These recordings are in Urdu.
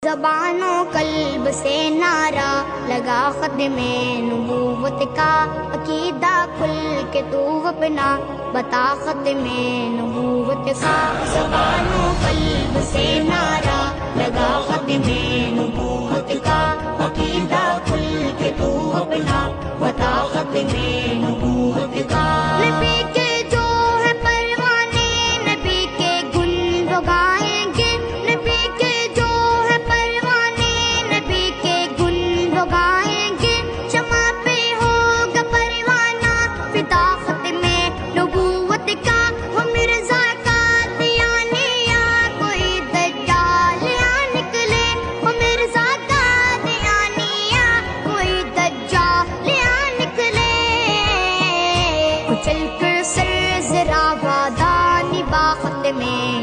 زبان و قلب سے نعرہ لگا ختم نبوت کا، عقیدہ کھل کے تو اپنا بتا ختم نبوت کا۔ زبان و قلب سے نعرہ لگا ختم نبوت کا، عقیدہ کھل کے تو اپنا بتا ختم نبوت کا۔ نبی کے جو ہے پروانے، نبی کے گن وہ گائیں گے، نبی کے جو ہے پروانے، نبی کے گن وہ گائیں گے۔ شمع پہ ہوگا پروانہ فدا ختم نبوت کا، وہ مرزا قادیانی یا کوئی دجال یا نکلے، وہ مرزا قادیانی یا کوئی دجال یا نکلے۔ کچل کر سر ذرا وعدہ نبھا ختم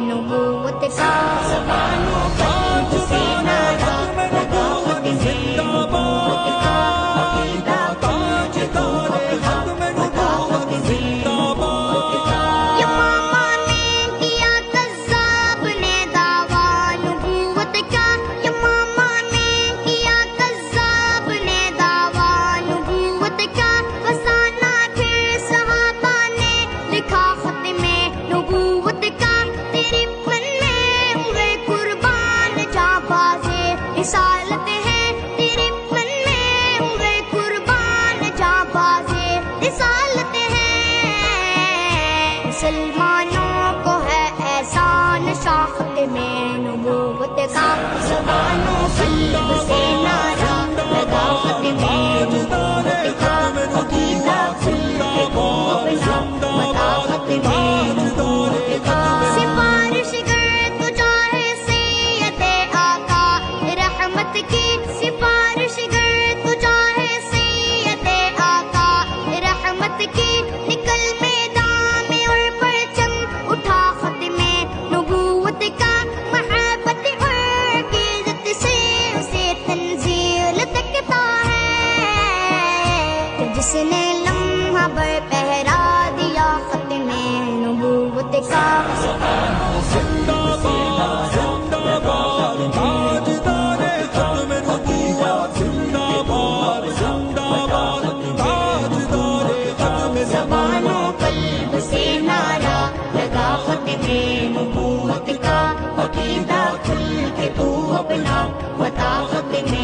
نبوت کا۔ زبان و قلب سے نعرہ لگا ختم نبوت کا، عقیدہ کھل کے تو اپنا بتا ختم نبوت کا۔ یمامہ نے کیا کذاب نے دعویٰ نبوت کا، یمامہ نے کیا کذاب نے دعویٰ نبوت کا۔ فسانہ پھر صحابہ نے لکھا ختم نبوت کا۔ تیری پن میں ہوئے قربان جاں بازے رسالت ہے، تیری پن میں ہوئے قربان جاں بازے رسالت ہے۔ مسلمانوں کو ہے احسان شاخت میں نبوت کا۔ زبان و قلب سے نعرہ لگا ختم نبوت کا، عقیدہ کھل کے تو اپنا بتا ختم نبوت کا۔ سفارش گر تو چاہے سید آقا رحمت کی، سفارش گر تو چاہے سید آقا رحمت کی، نکل میدان میں اور پرچم اٹھا ختم نبوت کا۔ محبت اور عقیدت سے اسے تنزیل تکتا ہے، کہ جس نے لمحہ بر پہرا دیا ختم نبوت کا۔ زندہ باد زندہ باد تاجدار ختم نبوت، زندہ باد زندہ باد تاجدار ختم زبان و قلب سے نعرہ لگا ختم نبوت کا، عقیدہ کھل کے تو اپنا بتا ختم